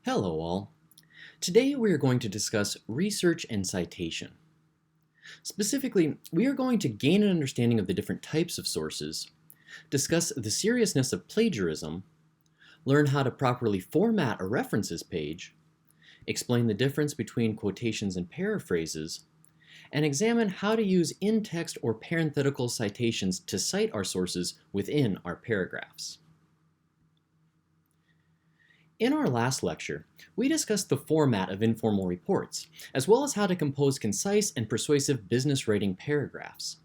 Hello all. Today we are going to discuss research and citation. Specifically, we are going to gain an understanding of the different types of sources, discuss the seriousness of plagiarism, learn how to properly format a references page, explain the difference between quotations and paraphrases, and examine how to use in-text or parenthetical citations to cite our sources within our paragraphs. In our last lecture, we discussed the format of informal reports, as well as how to compose concise and persuasive business writing paragraphs.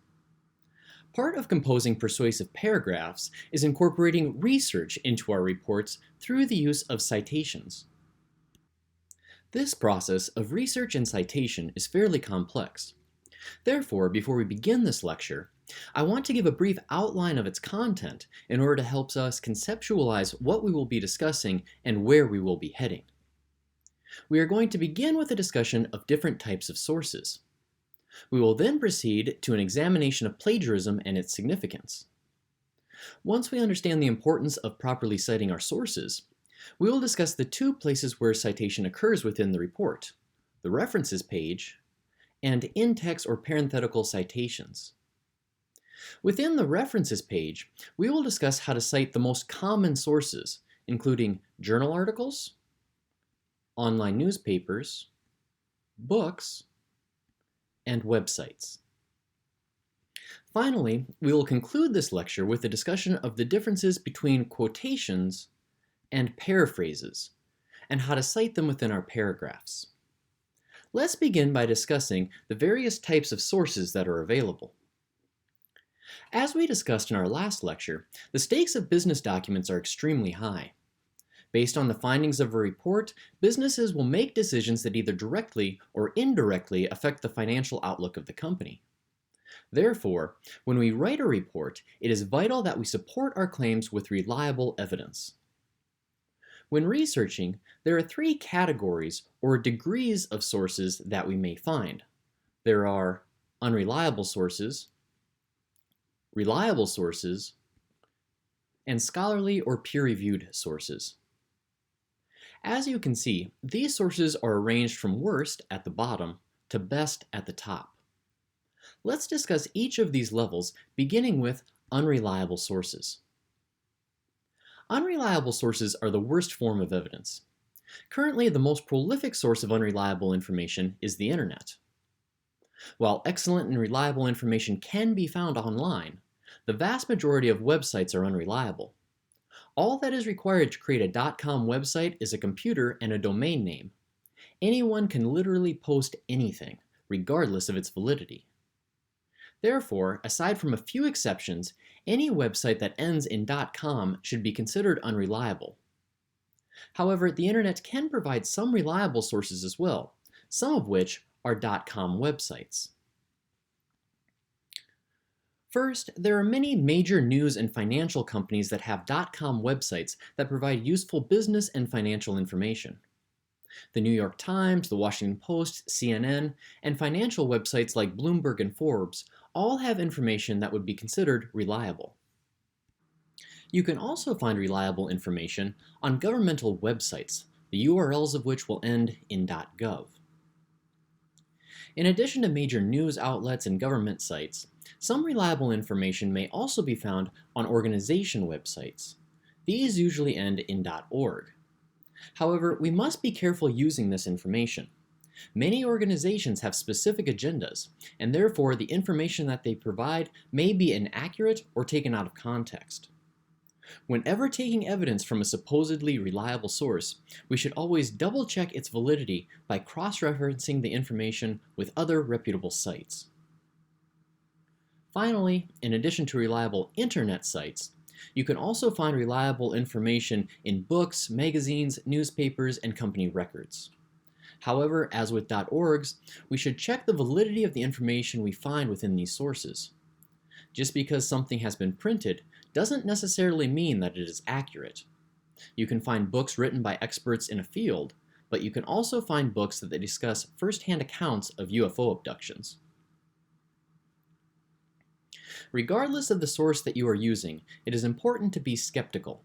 Part of composing persuasive paragraphs is incorporating research into our reports through the use of citations. This process of research and citation is fairly complex. Therefore, before we begin this lecture, I want to give a brief outline of its content in order to help us conceptualize what we will be discussing and where we will be heading. We are going to begin with a discussion of different types of sources. We will then proceed to an examination of plagiarism and its significance. Once we understand the importance of properly citing our sources, we will discuss the two places where citation occurs within the report, the references page and in-text or parenthetical citations. Within the references page, we will discuss how to cite the most common sources, including journal articles, online newspapers, books, and websites. Finally, we will conclude this lecture with a discussion of the differences between quotations and paraphrases, and how to cite them within our paragraphs. Let's begin by discussing the various types of sources that are available. As we discussed in our last lecture, the stakes of business documents are extremely high. Based on the findings of a report, businesses will make decisions that either directly or indirectly affect the financial outlook of the company. Therefore, when we write a report, it is vital that we support our claims with reliable evidence. When researching, there are three categories or degrees of sources that we may find. There are unreliable sources, reliable sources, and scholarly or peer-reviewed sources. As you can see, these sources are arranged from worst at the bottom to best at the top. Let's discuss each of these levels, beginning with unreliable sources. Unreliable sources are the worst form of evidence. Currently, the most prolific source of unreliable information is the internet. While excellent and reliable information can be found online, the vast majority of websites are unreliable. All that is required to create a .com website is a computer and a domain name. Anyone can literally post anything, regardless of its validity. Therefore, aside from a few exceptions, any website that ends in .com should be considered unreliable. However, the internet can provide some reliable sources as well, some of which are .com websites. First, there are many major news and financial companies that have .com websites that provide useful business and financial information. The New York Times, the Washington Post, CNN, and financial websites like Bloomberg and Forbes all have information that would be considered reliable. You can also find reliable information on governmental websites, the URLs of which will end in .gov. In addition to major news outlets and government sites, some reliable information may also be found on organization websites. These usually end in .org. However, we must be careful using this information. Many organizations have specific agendas, and therefore the information that they provide may be inaccurate or taken out of context. Whenever taking evidence from a supposedly reliable source, we should always double-check its validity by cross-referencing the information with other reputable sites. Finally, in addition to reliable internet sites, you can also find reliable information in books, magazines, newspapers, and company records. However, as with .orgs, we should check the validity of the information we find within these sources. Just because something has been printed doesn't necessarily mean that it is accurate. You can find books written by experts in a field, but you can also find books that discuss first-hand accounts of UFO abductions. Regardless of the source that you are using, it is important to be skeptical.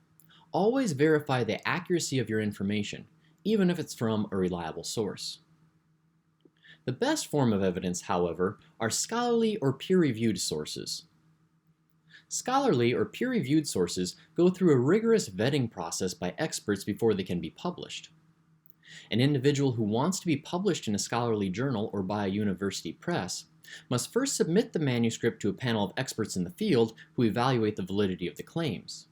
Always verify the accuracy of your information, even if it's from a reliable source. The best form of evidence, however, are scholarly or peer-reviewed sources. Scholarly or peer-reviewed sources go through a rigorous vetting process by experts before they can be published. An individual who wants to be published in a scholarly journal or by a university press must first submit the manuscript to a panel of experts in the field who evaluate the validity of the claims.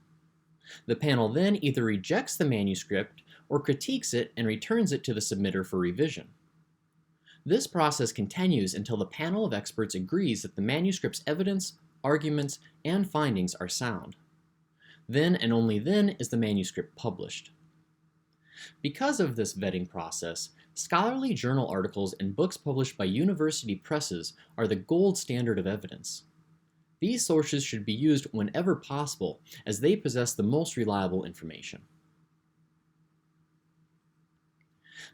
The panel then either rejects the manuscript or critiques it and returns it to the submitter for revision. This process continues until the panel of experts agrees that the manuscript's evidence, arguments, and findings are sound. Then and only then is the manuscript published. Because of this vetting process, scholarly journal articles and books published by university presses are the gold standard of evidence. These sources should be used whenever possible, as they possess the most reliable information.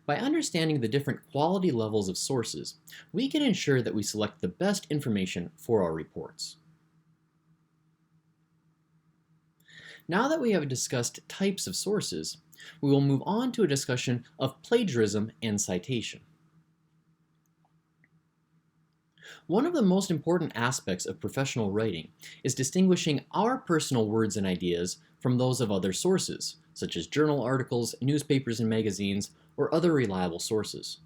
By understanding the different quality levels of sources, we can ensure that we select the best information for our reports. Now that we have discussed types of sources, we will move on to a discussion of plagiarism and citation. One of the most important aspects of professional writing is distinguishing our personal words and ideas from those of other sources, such as journal articles, newspapers and magazines, or other reliable sources.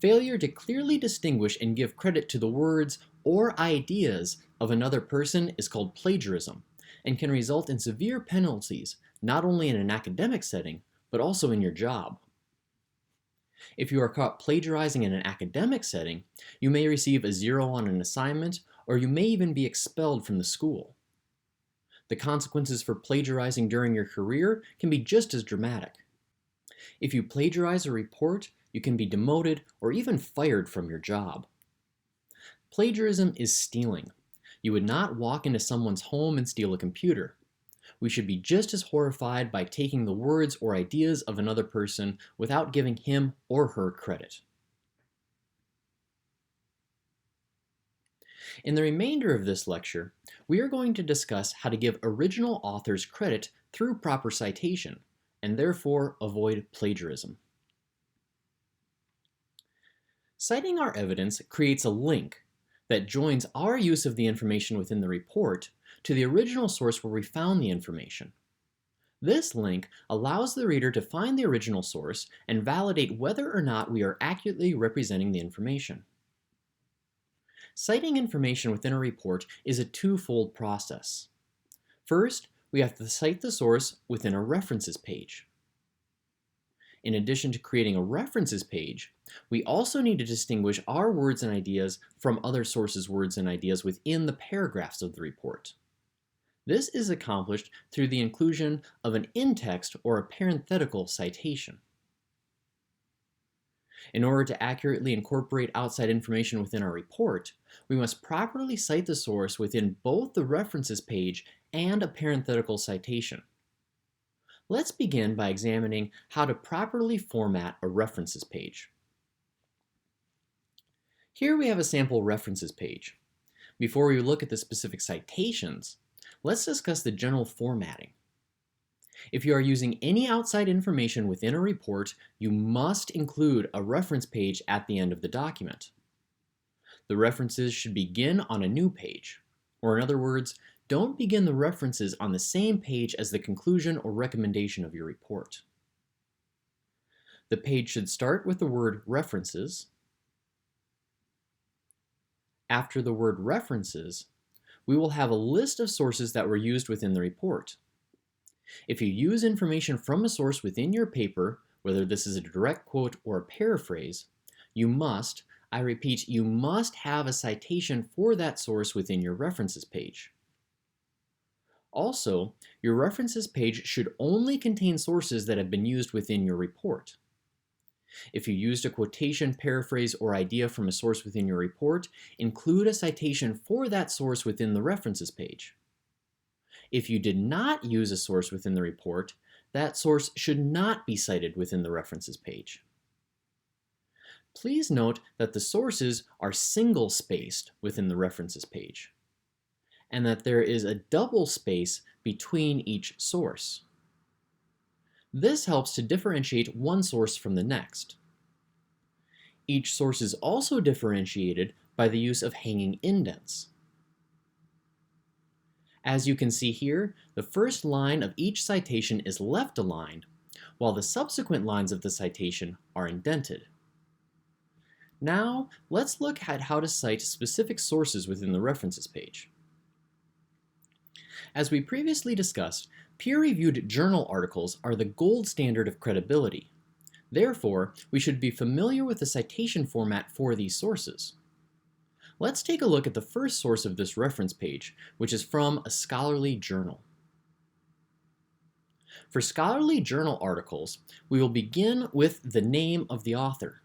Failure to clearly distinguish and give credit to the words or ideas of another person is called plagiarism, and can result in severe penalties, not only in an academic setting, but also in your job. If you are caught plagiarizing in an academic setting, you may receive a 0 on an assignment, or you may even be expelled from the school. The consequences for plagiarizing during your career can be just as dramatic. If you plagiarize a report, you can be demoted or even fired from your job. Plagiarism is stealing. You would not walk into someone's home and steal a computer. We should be just as horrified by taking the words or ideas of another person without giving him or her credit. In the remainder of this lecture, we are going to discuss how to give original authors credit through proper citation, and therefore avoid plagiarism. Citing our evidence creates a link that joins our use of the information within the report to the original source where we found the information. This link allows the reader to find the original source and validate whether or not we are accurately representing the information. Citing information within a report is a twofold process. First, we have to cite the source within a references page. In addition to creating a references page, we also need to distinguish our words and ideas from other sources' words and ideas within the paragraphs of the report. This is accomplished through the inclusion of an in-text or a parenthetical citation. In order to accurately incorporate outside information within our report, we must properly cite the source within both the references page and a parenthetical citation. Let's begin by examining how to properly format a references page. Here we have a sample references page. Before we look at the specific citations, let's discuss the general formatting. If you are using any outside information within a report, you must include a reference page at the end of the document. The references should begin on a new page, or in other words, don't begin the references on the same page as the conclusion or recommendation of your report. The page should start with the word references. After the word references, we will have a list of sources that were used within the report. If you use information from a source within your paper, whether this is a direct quote or a paraphrase, you must, I repeat, you must have a citation for that source within your references page. Also, your references page should only contain sources that have been used within your report. If you used a quotation, paraphrase, or idea from a source within your report, include a citation for that source within the references page. If you did not use a source within the report, that source should not be cited within the references page. Please note that the sources are single-spaced within the references page, and that there is a double space between each source. This helps to differentiate one source from the next. Each source is also differentiated by the use of hanging indents. As you can see here, the first line of each citation is left aligned, while the subsequent lines of the citation are indented. Now, let's look at how to cite specific sources within the references page. As we previously discussed, peer-reviewed journal articles are the gold standard of credibility. Therefore, we should be familiar with the citation format for these sources. Let's take a look at the first source of this reference page, which is from a scholarly journal. For scholarly journal articles, we will begin with the name of the author.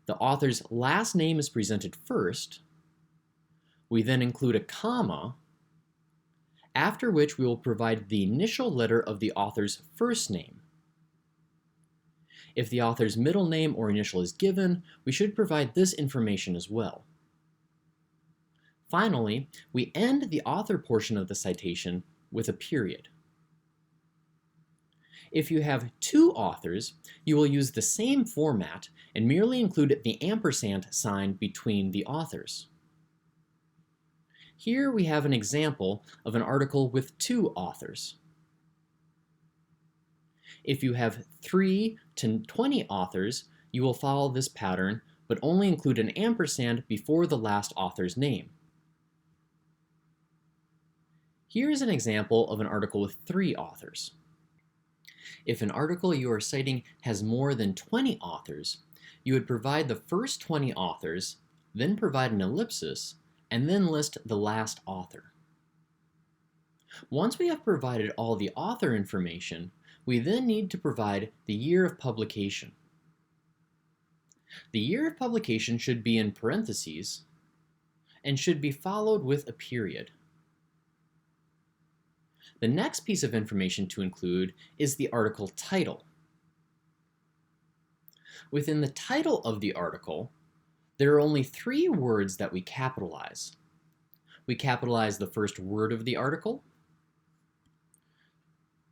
The author's last name is presented first. We then include a comma, after which we will provide the initial letter of the author's first name. If the author's middle name or initial is given, we should provide this information as well. Finally, we end the author portion of the citation with a period. If you have two authors, you will use the same format and merely include the ampersand sign between the authors. Here we have an example of an article with two authors. If you have 3 to 20 authors, you will follow this pattern, but only include an ampersand before the last author's name. Here is an example of an article with 3 authors. If an article you are citing has more than 20 authors, you would provide the first 20 authors, then provide an ellipsis, and then list the last author. Once we have provided all the author information, we then need to provide the year of publication. The year of publication should be in parentheses and should be followed with a period. The next piece of information to include is the article title. Within the title of the article, there are only 3 words that we capitalize. We capitalize the first word of the article,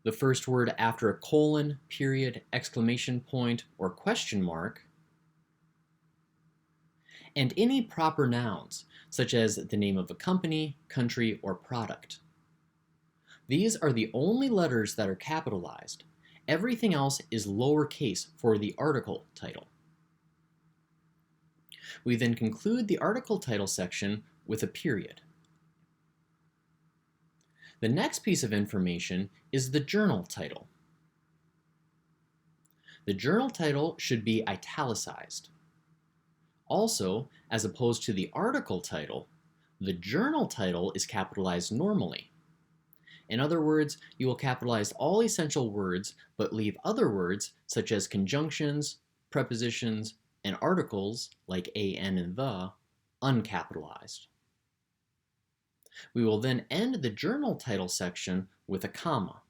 the first word after a colon, period, exclamation point, or question mark, and any proper nouns, such as the name of a company, country, or product. These are the only letters that are capitalized. Everything else is lowercase for the article title. We then conclude the article title section with a period. The next piece of information is the journal title. The journal title should be italicized. Also, as opposed to the article title, the journal title is capitalized normally. In other words, you will capitalize all essential words, but leave other words such as conjunctions, prepositions, and articles like a, an, and the uncapitalized. We will then end the journal title section with a comma.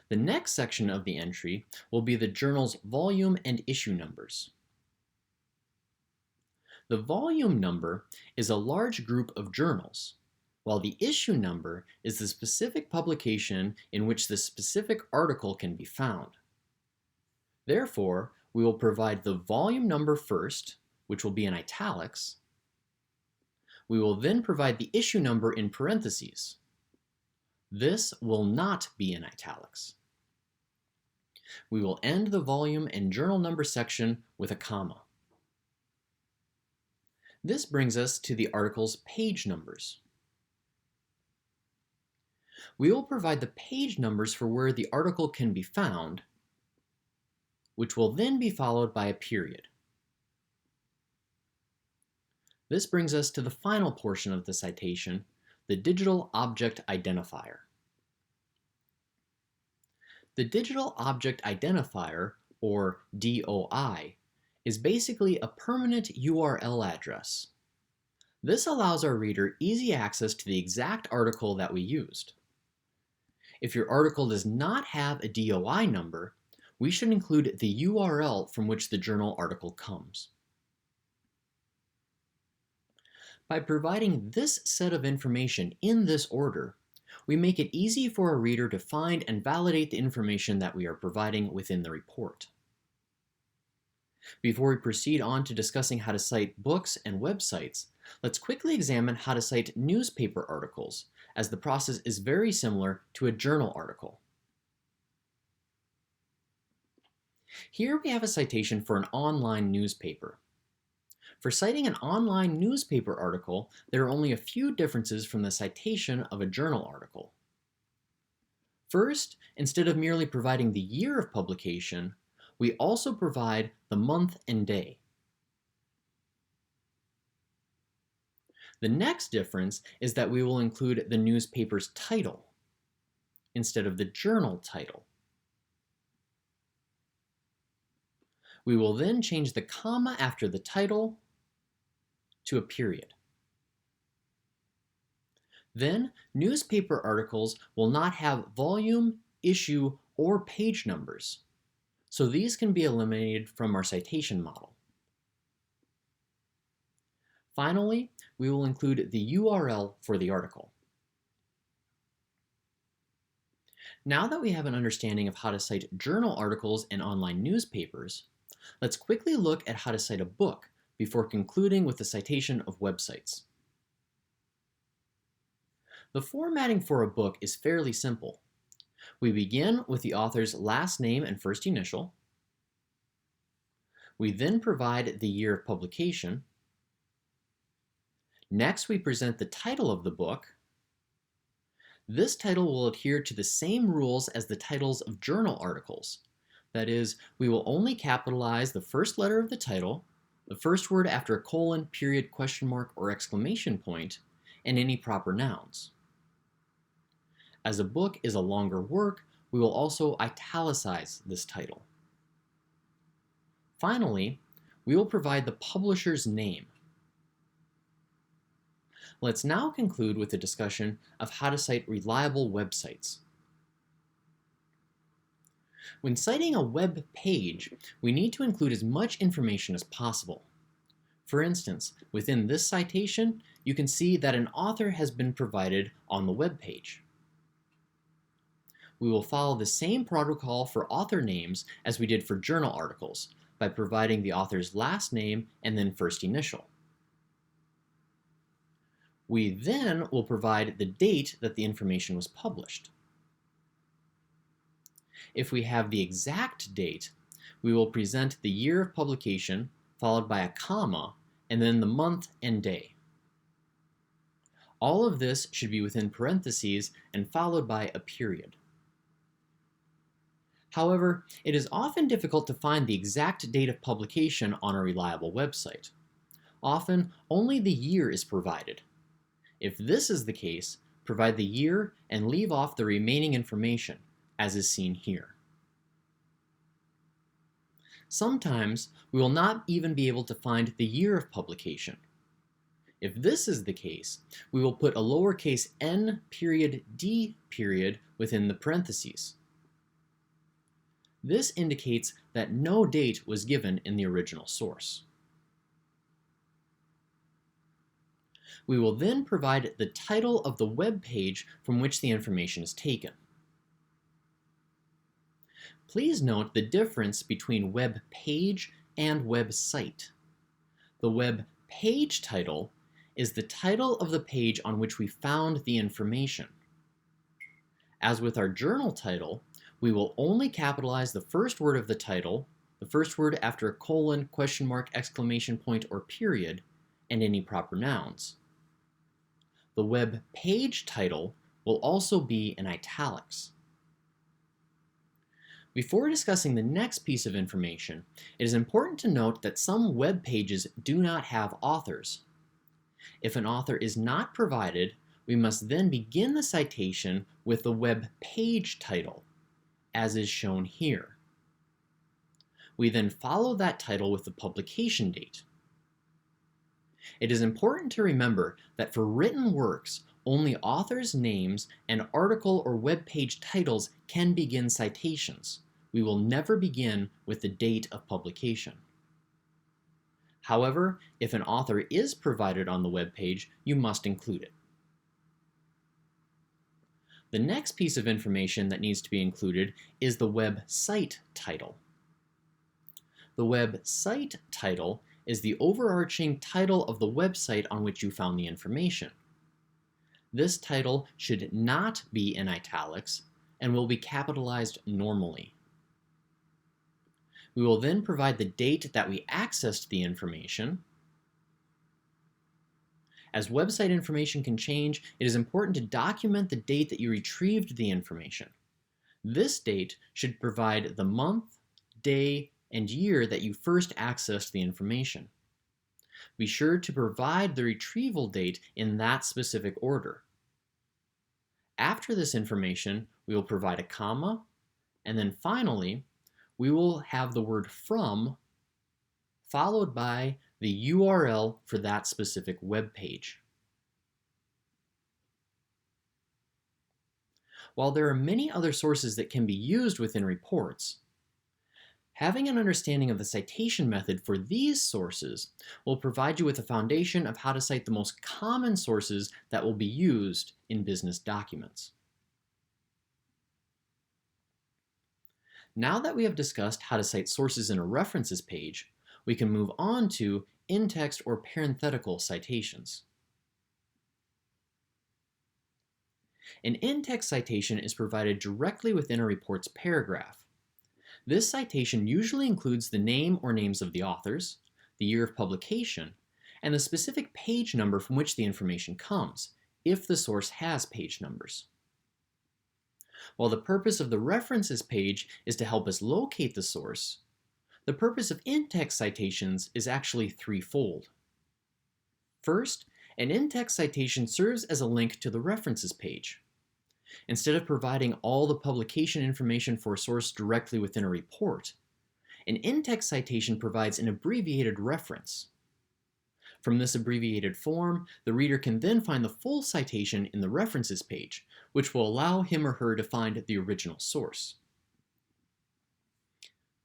The next section of the entry will be the journal's volume and issue numbers. The volume number is a large group of journals, while the issue number is the specific publication in which the specific article can be found. Therefore, we will provide the volume number first, which will be in italics. We will then provide the issue number in parentheses. This will not be in italics. We will end the volume and journal number section with a comma. This brings us to the article's page numbers. We will provide the page numbers for where the article can be found, which will then be followed by a period. This brings us to the final portion of the citation, the digital object identifier. The digital object identifier, or DOI, is basically a permanent URL address. This allows our reader easy access to the exact article that we used. If your article does not have a DOI number, we should include the URL from which the journal article comes. By providing this set of information in this order, We make it easy for a reader to find and validate the information that we are providing within the report. Before we proceed on to discussing how to cite books and websites, let's quickly examine how to cite newspaper articles, as the process is very similar to a journal article. Here we have a citation for an online newspaper. For citing an online newspaper article, there are only a few differences from the citation of a journal article. First, instead of merely providing the year of publication, we also provide the month and day. The next difference is that we will include the newspaper's title instead of the journal title. We will then change the comma after the title to a period. Then, newspaper articles will not have volume, issue, or page numbers, so these can be eliminated from our citation model. Finally, we will include the URL for the article. Now that we have an understanding of how to cite journal articles and online newspapers, let's quickly look at how to cite a book before concluding with the citation of websites. The formatting for a book is fairly simple. We begin with the author's last name and first initial. We then provide the year of publication. Next, we present the title of the book. This title will adhere to the same rules as the titles of journal articles. That is, we will only capitalize the first letter of the title, the first word after a colon, period, question mark, or exclamation point, and any proper nouns. As a book is a longer work, we will also italicize this title. Finally, we will provide the publisher's name. Let's now conclude with a discussion of how to cite reliable websites. When citing a web page, we need to include as much information as possible. For instance, within this citation, you can see that an author has been provided on the web page. We will follow the same protocol for author names as we did for journal articles, by providing the author's last name and then first initial. We then will provide the date that the information was published. If we have the exact date, we will present the year of publication, followed by a comma, and then the month and day. All of this should be within parentheses and followed by a period. However, it is often difficult to find the exact date of publication on a reliable website. Often, only the year is provided. If this is the case, provide the year and leave off the remaining information, as is seen here. Sometimes, we will not even be able to find the year of publication. If this is the case, we will put a lowercase n period d period within the parentheses. This indicates that no date was given in the original source. We will then provide the title of the web page from which the information is taken. Please note the difference between web page and website. The web page title is the title of the page on which we found the information. As with our journal title, we will only capitalize the first word of the title, the first word after a colon, question mark, exclamation point, or period, and any proper nouns. The web page title will also be in italics. Before discussing the next piece of information, it is important to note that some web pages do not have authors. If an author is not provided, we must then begin the citation with the web page title, as is shown here. We then follow that title with the publication date. It is important to remember that for written works, only authors' names and article or web page titles can begin citations. We will never begin with the date of publication. However, if an author is provided on the web page, you must include it. The next piece of information that needs to be included is the website title. The website title is the overarching title of the website on which you found the information. This title should not be in italics and will be capitalized normally. We will then provide the date that we accessed the information. As website information can change, it is important to document the date that you retrieved the information. This date should provide the month, day, and year that you first accessed the information. Be sure to provide the retrieval date in that specific order. After this information, we will provide a comma, and then finally, we will have the word from followed by the URL for that specific web page. While there are many other sources that can be used within reports, having an understanding of the citation method for these sources will provide you with a foundation of how to cite the most common sources that will be used in business documents. Now that we have discussed how to cite sources in a references page, we can move on to in-text or parenthetical citations. An in-text citation is provided directly within a report's paragraph. This citation usually includes the name or names of the authors, the year of publication, and the specific page number from which the information comes, if the source has page numbers. While the purpose of the references page is to help us locate the source, the purpose of in-text citations is actually threefold. First, an in-text citation serves as a link to the references page. Instead of providing all the publication information for a source directly within a report, an in-text citation provides an abbreviated reference. From this abbreviated form, the reader can then find the full citation in the references page, which will allow him or her to find the original source.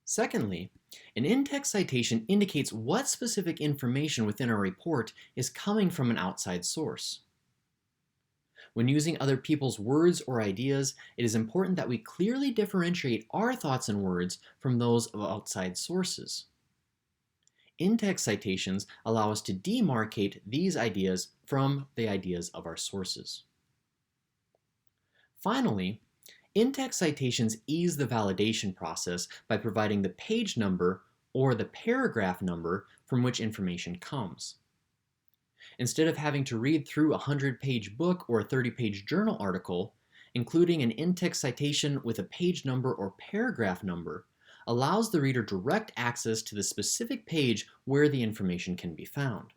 Secondly, an in-text citation indicates what specific information within a report is coming from an outside source. When using other people's words or ideas, it is important that we clearly differentiate our thoughts and words from those of outside sources. In-text citations allow us to demarcate these ideas from the ideas of our sources. Finally, in-text citations ease the validation process by providing the page number or the paragraph number from which information comes. Instead of having to read through a 100-page book or a 30-page journal article, including an in-text citation with a page number or paragraph number allows the reader direct access to the specific page where the information can be found.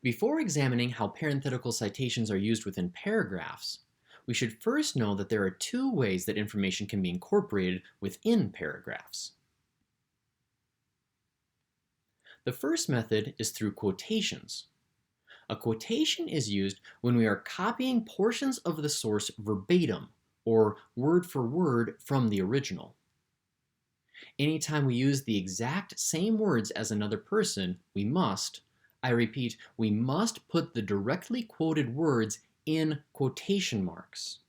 Before examining how parenthetical citations are used within paragraphs, we should first know that there are two ways that information can be incorporated within paragraphs. The first method is through quotations. A quotation is used when we are copying portions of the source verbatim, or word for word from the original. Anytime we use the exact same words as another person, we must, I repeat, we must put the directly quoted words in quotation marks.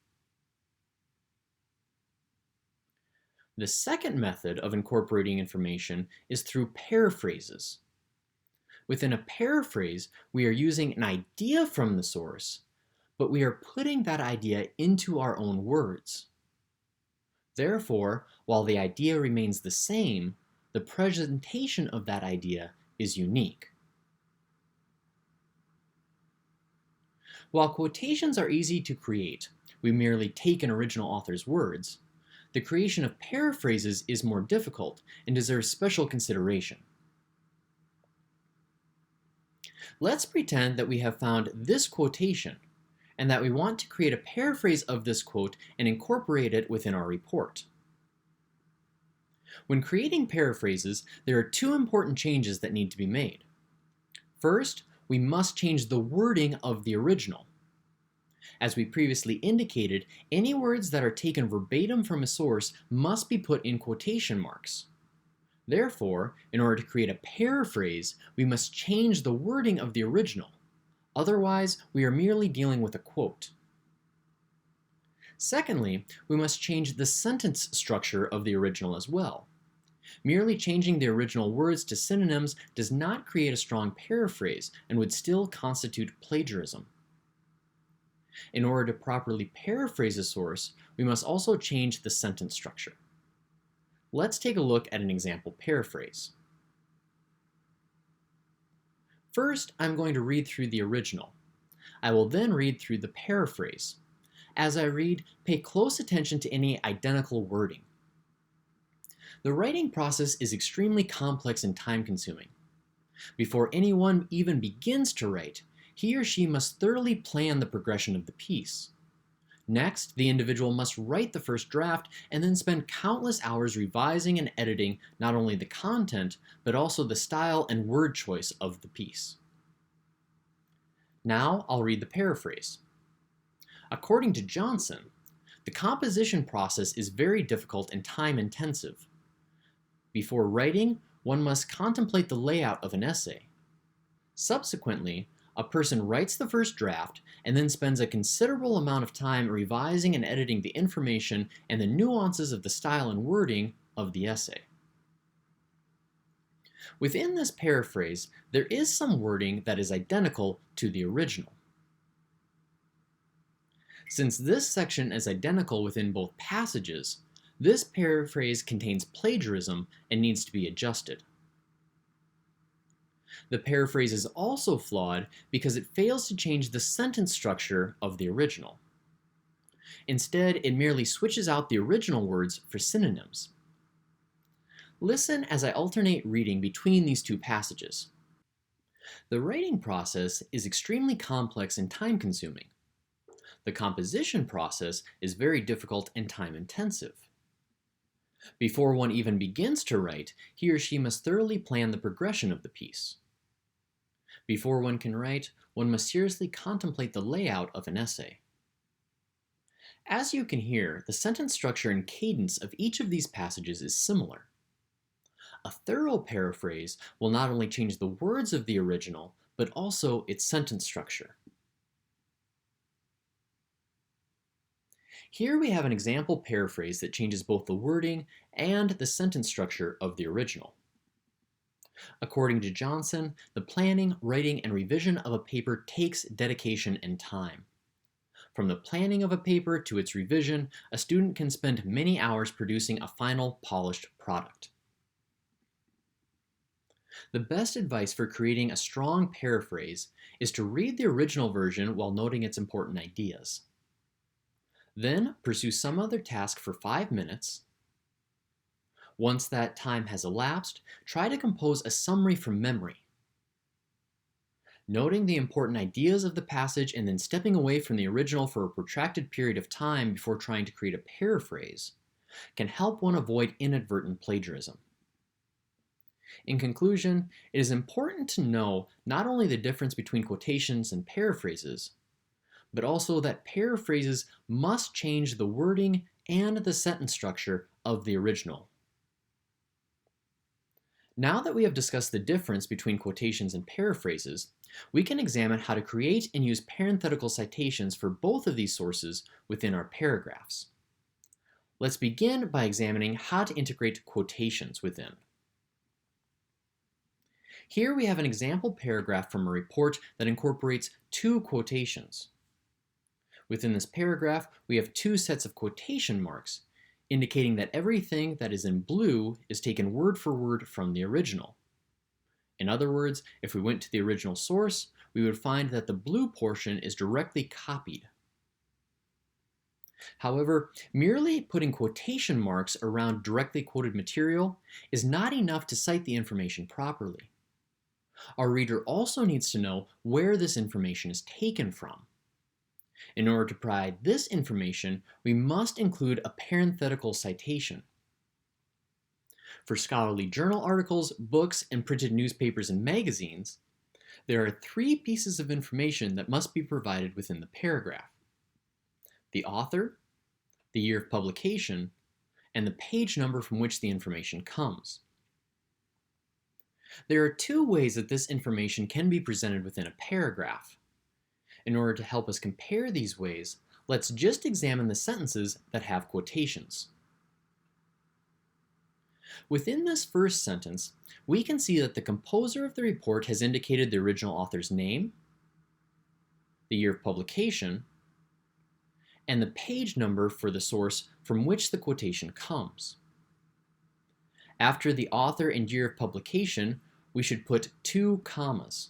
The second method of incorporating information is through paraphrases. Within a paraphrase, we are using an idea from the source, but we are putting that idea into our own words. Therefore, while the idea remains the same, the presentation of that idea is unique. While quotations are easy to create, we merely take an original author's words, the creation of paraphrases is more difficult and deserves special consideration. Let's pretend that we have found this quotation and that we want to create a paraphrase of this quote and incorporate it within our report. When creating paraphrases, there are two important changes that need to be made. First, we must change the wording of the original. As we previously indicated, any words that are taken verbatim from a source must be put in quotation marks. Therefore, in order to create a paraphrase, we must change the wording of the original. Otherwise, we are merely dealing with a quote. Secondly, we must change the sentence structure of the original as well. Merely changing the original words to synonyms does not create a strong paraphrase and would still constitute plagiarism. In order to properly paraphrase a source, we must also change the sentence structure. Let's take a look at an example paraphrase. First, I'm going to read through the original. I will then read through the paraphrase. As I read, pay close attention to any identical wording. The writing process is extremely complex and time-consuming. Before anyone even begins to write, he or she must thoroughly plan the progression of the piece. Next, the individual must write the first draft and then spend countless hours revising and editing not only the content, but also the style and word choice of the piece. Now I'll read the paraphrase. According to Johnson, the composition process is very difficult and time-intensive. Before writing, one must contemplate the layout of an essay. Subsequently, a person writes the first draft and then spends a considerable amount of time revising and editing the information and the nuances of the style and wording of the essay. Within this paraphrase, there is some wording that is identical to the original. Since this section is identical within both passages, this paraphrase contains plagiarism and needs to be adjusted. The paraphrase is also flawed because it fails to change the sentence structure of the original. Instead, it merely switches out the original words for synonyms. Listen as I alternate reading between these two passages. The writing process is extremely complex and time-consuming. The composition process is very difficult and time-intensive. Before one even begins to write, he or she must thoroughly plan the progression of the piece. Before one can write, one must seriously contemplate the layout of an essay. As you can hear, the sentence structure and cadence of each of these passages is similar. A thorough paraphrase will not only change the words of the original, but also its sentence structure. Here we have an example paraphrase that changes both the wording and the sentence structure of the original. According to Johnson, the planning, writing, and revision of a paper takes dedication and time. From the planning of a paper to its revision, a student can spend many hours producing a final, polished product. The best advice for creating a strong paraphrase is to read the original version while noting its important ideas. Then pursue some other task for 5 minutes. Once that time has elapsed, try to compose a summary from memory. Noting the important ideas of the passage and then stepping away from the original for a protracted period of time before trying to create a paraphrase can help one avoid inadvertent plagiarism. In conclusion, it is important to know not only the difference between quotations and paraphrases, but also that paraphrases must change the wording and the sentence structure of the original. Now that we have discussed the difference between quotations and paraphrases, we can examine how to create and use parenthetical citations for both of these sources within our paragraphs. Let's begin by examining how to integrate quotations within. Here we have an example paragraph from a report that incorporates 2 quotations. Within this paragraph, we have 2 sets of quotation marks, indicating that everything that is in blue is taken word for word from the original. In other words, if we went to the original source, we would find that the blue portion is directly copied. However, merely putting quotation marks around directly quoted material is not enough to cite the information properly. Our reader also needs to know where this information is taken from. In order to provide this information, we must include a parenthetical citation. For scholarly journal articles, books, and printed newspapers and magazines, there are 3 pieces of information that must be provided within the paragraph: the author, the year of publication, and the page number from which the information comes. There are 2 ways that this information can be presented within a paragraph. In order to help us compare these ways, Let's just examine the sentences that have quotations. Within this first sentence, we can see that the composer of the report has indicated the original author's name, the year of publication, and the page number for the source from which the quotation comes. After the author and year of publication, we should put 2 commas.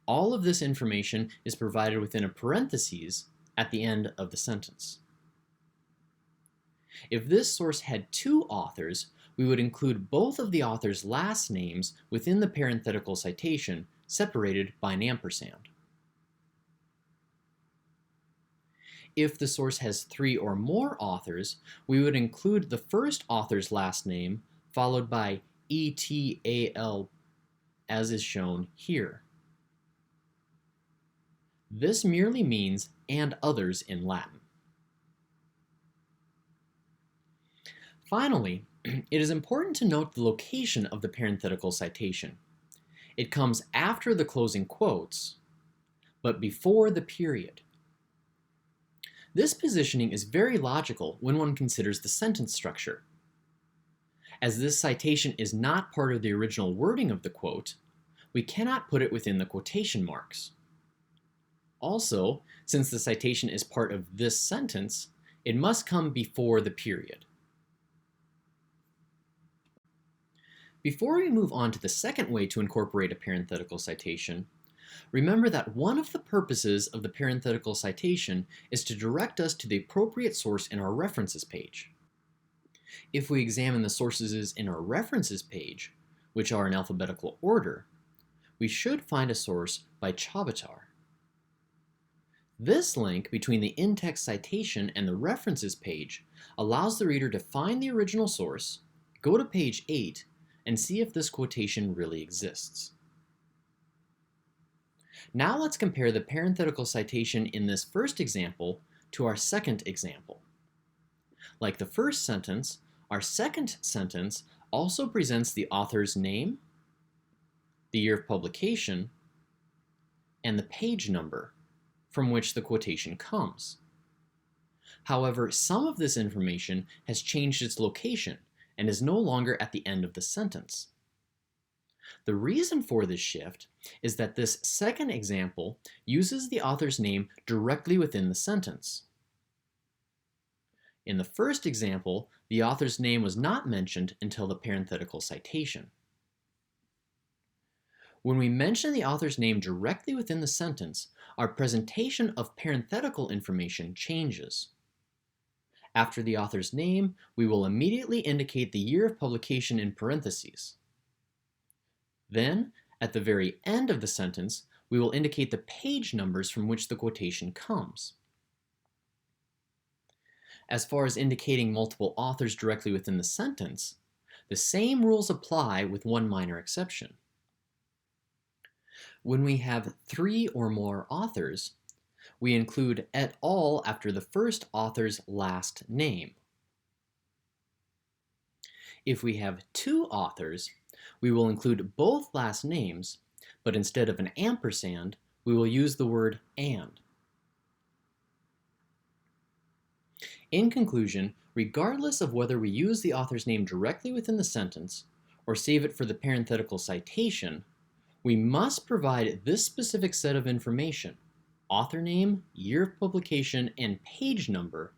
All of this information is provided within a parentheses at the end of the sentence. If this source had 2 authors, we would include both of the authors' last names within the parenthetical citation, separated by an ampersand. If the source has 3 or more authors, we would include the first author's last name followed by etal, as is shown here. This merely means "and others" in Latin. Finally, it is important to note the location of the parenthetical citation. It comes after the closing quotes, but before the period. This positioning is very logical when one considers the sentence structure. As this citation is not part of the original wording of the quote, we cannot put it within the quotation marks. Also, since the citation is part of this sentence, it must come before the period. Before we move on to the second way to incorporate a parenthetical citation, remember that one of the purposes of the parenthetical citation is to direct us to the appropriate source in our references page. If we examine the sources in our references page, which are in alphabetical order, we should find a source by Chavatar. This link between the in-text citation and the references page allows the reader to find the original source, go to page 8, and see if this quotation really exists. Now let's compare the parenthetical citation in this first example to our second example. Like the first sentence, our second sentence also presents the author's name, the year of publication, and the page number from which the quotation comes. However, some of this information has changed its location and is no longer at the end of the sentence. The reason for this shift is that this second example uses the author's name directly within the sentence. In the first example, the author's name was not mentioned until the parenthetical citation. When we mention the author's name directly within the sentence, our presentation of parenthetical information changes. After the author's name, we will immediately indicate the year of publication in parentheses. Then, at the very end of the sentence, we will indicate the page numbers from which the quotation comes. As far as indicating multiple authors directly within the sentence, the same rules apply with one minor exception. When we have 3 or more authors, we include et al. After the first author's last name. If we have 2 authors, we will include both last names, but instead of an ampersand, we will use the word and. In conclusion, regardless of whether we use the author's name directly within the sentence or save it for the parenthetical citation, we must provide this specific set of information, author name, year of publication, and page number,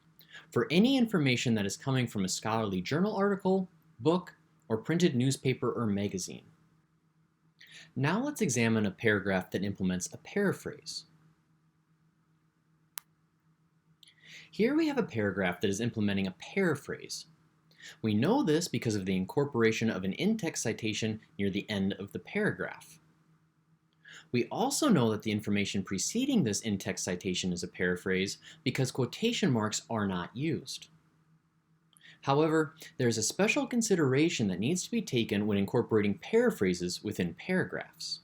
for any information that is coming from a scholarly journal article, book, or printed newspaper or magazine. Now let's examine a paragraph that implements a paraphrase. Here we have a paragraph that is implementing a paraphrase. We know this because of the incorporation of an in-text citation near the end of the paragraph. We also know that the information preceding this in-text citation is a paraphrase because quotation marks are not used. However, there is a special consideration that needs to be taken when incorporating paraphrases within paragraphs.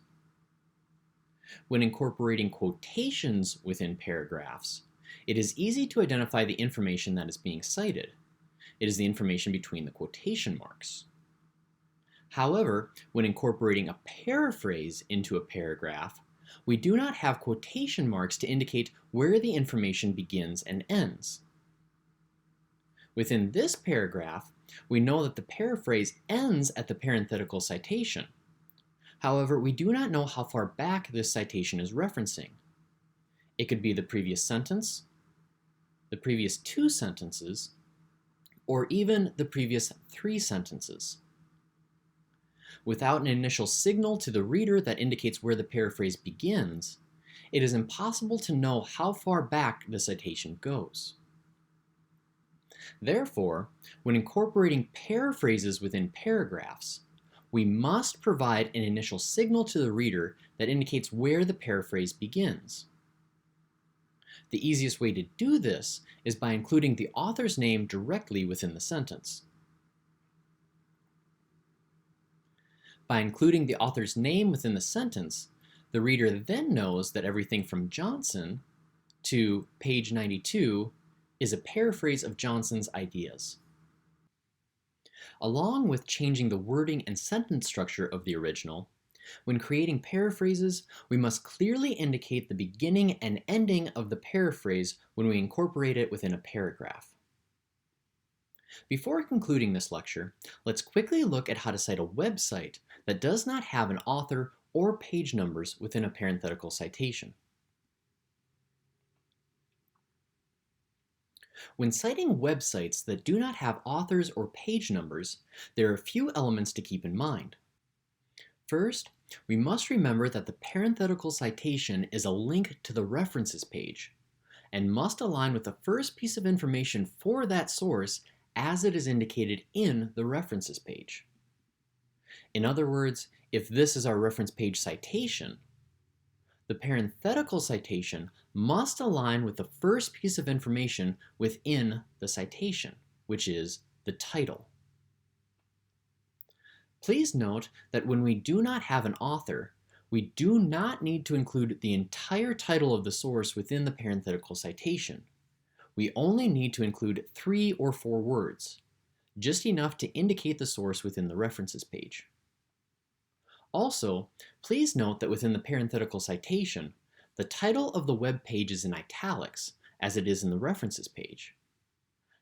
When incorporating quotations within paragraphs, it is easy to identify the information that is being cited. It is the information between the quotation marks. However, when incorporating a paraphrase into a paragraph, we do not have quotation marks to indicate where the information begins and ends. Within this paragraph, we know that the paraphrase ends at the parenthetical citation. However, we do not know how far back this citation is referencing. It could be the previous sentence, the previous 2 sentences, or even the previous 3 sentences. Without an initial signal to the reader that indicates where the paraphrase begins, it is impossible to know how far back the citation goes. Therefore, when incorporating paraphrases within paragraphs, we must provide an initial signal to the reader that indicates where the paraphrase begins. The easiest way to do this is by including the author's name directly within the sentence. By including the author's name within the sentence, the reader then knows that everything from Johnson to page 92 is a paraphrase of Johnson's ideas. Along with changing the wording and sentence structure of the original, when creating paraphrases, we must clearly indicate the beginning and ending of the paraphrase when we incorporate it within a paragraph. Before concluding this lecture, let's quickly look at how to cite a website that does not have an author or page numbers within a parenthetical citation. When citing websites that do not have authors or page numbers, there are a few elements to keep in mind. First, we must remember that the parenthetical citation is a link to the references page and must align with the first piece of information for that source as it is indicated in the references page. In other words, if this is our reference page citation, the parenthetical citation must align with the first piece of information within the citation, which is the title. Please note that when we do not have an author, we do not need to include the entire title of the source within the parenthetical citation. We only need to include 3 or 4 words, just enough to indicate the source within the references page. Also, please note that within the parenthetical citation, the title of the web page is in italics, as it is in the references page.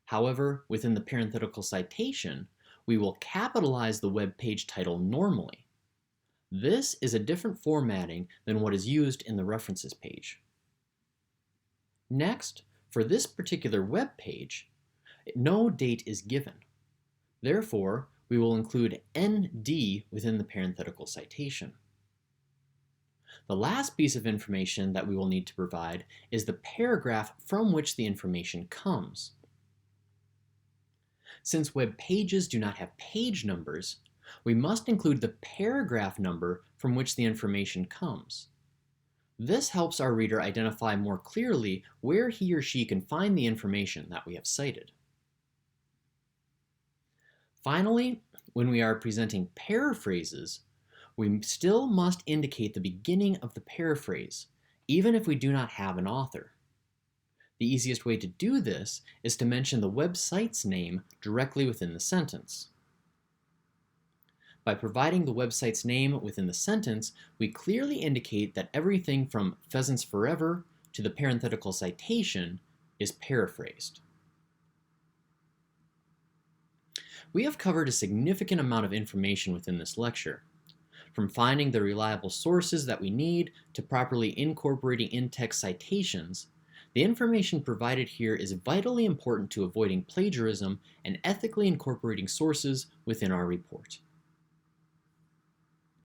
However, within the parenthetical citation, we will capitalize the web page title normally. This is a different formatting than what is used in the references page. Next, for this particular web page, no date is given. Therefore, we will include ND within the parenthetical citation. The last piece of information that we will need to provide is the paragraph from which the information comes. Since web pages do not have page numbers, we must include the paragraph number from which the information comes. This helps our reader identify more clearly where he or she can find the information that we have cited. Finally, when we are presenting paraphrases, we still must indicate the beginning of the paraphrase, even if we do not have an author. The easiest way to do this is to mention the website's name directly within the sentence. By providing the website's name within the sentence, we clearly indicate that everything from Pheasants Forever to the parenthetical citation is paraphrased. We have covered a significant amount of information within this lecture, from finding the reliable sources that we need to properly incorporating in-text citations. The information provided here is vitally important to avoiding plagiarism and ethically incorporating sources within our report.